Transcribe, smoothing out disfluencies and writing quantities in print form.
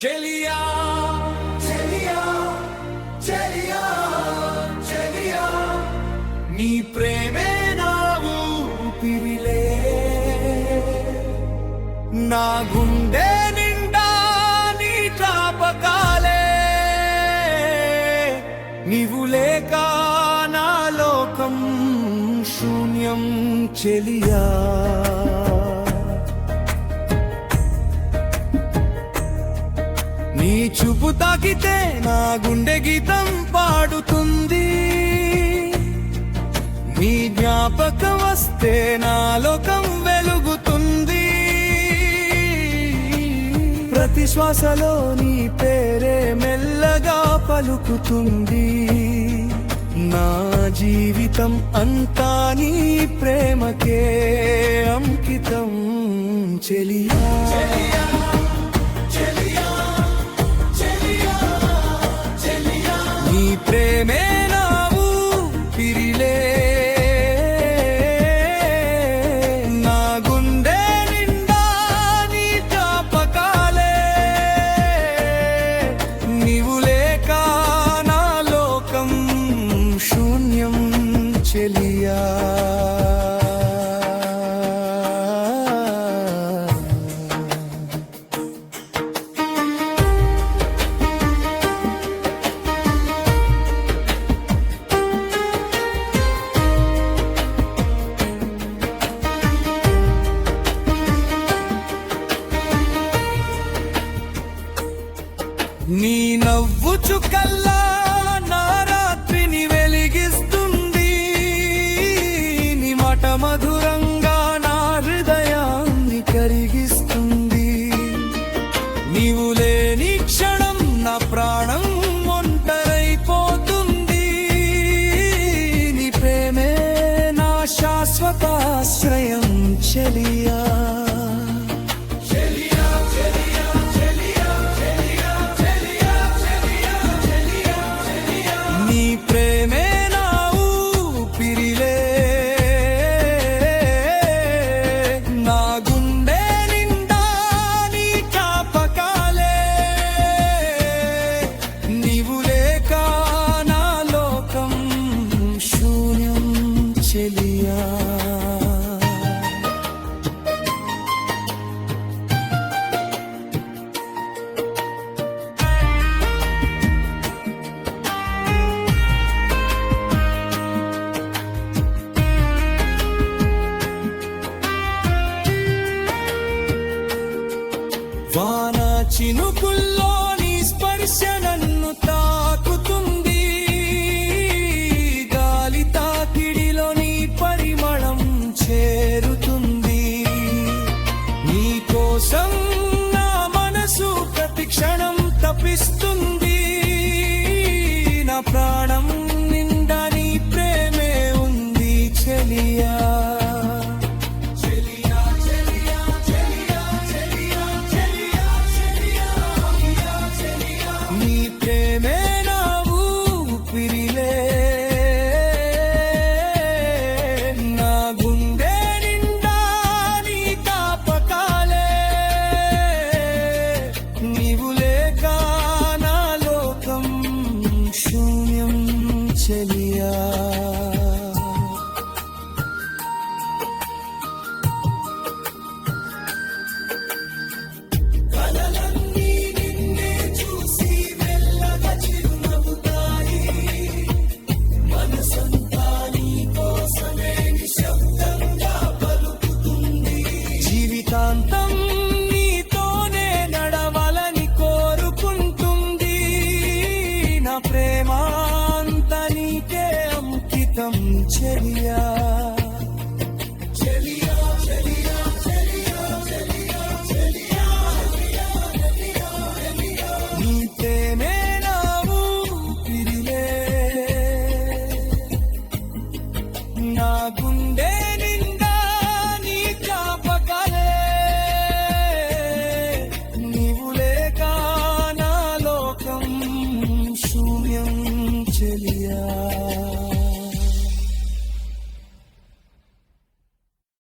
చెలియా చెలియా చెలియా చెలియా నీ ప్రేమే నా ఊపిరిలే నా గుండె నిండా నీ జ్ఞాపకాలే నీవు లేక నా లోకం శూన్యం చెలియా నీ చూపు తాకితే నా గుండె గీతం పాడుతుంది నీ జ్ఞాపకం వస్తే నా లోకం వెలుగుతుంది ప్రతి శ్వాసలో నీ పేరే మెల్లగా పలుకుతుంది నా జీవితం అంతా నీ ప్రేమకే అంకితం చెలియా నీ ప్రేమే నా ఊపిరిలే నా గుండె నిండా నీ జ్ఞాపకాలే నీవు లేక నా లోకం శూన్యం చెలియా నీ నవ్వు చుక్కల్లా నా రాత్రిని వెలిగిస్తుంది నీ మాట మధురంగా నా హృదయాన్ని కరిగిస్తుంది నీవు లేని క్షణం నా ప్రాణం ఒంటరైపోతుంది నీ ప్రేమే నా శాశ్వత ఆశ్రయం చెలియా నీ ప్రేమే నా ఊపిరిలే నా గుండె నిండా నీ జ్ఞాపకాలే నీవు లేక నా లోకం శూన్యం చెలియా వాన చినుకుల్లో నీ స్పర్శ నన్ను తాకుతుంది గాలి తాకిడిలో నీ పరిమళం చేరుతుంది నీ కోసం నా మనసు ప్రతి క్షణం తపిస్తుంది నా ప్రాణం నిండా నీ ప్రేమే ఉంది చెలియా నీ ప్రేమే నా ఊపిరిలే నా గుండె నిండా నీ జ్ఞాపకాలే నీవు లేక నా లోకం శూన్యం చెలియా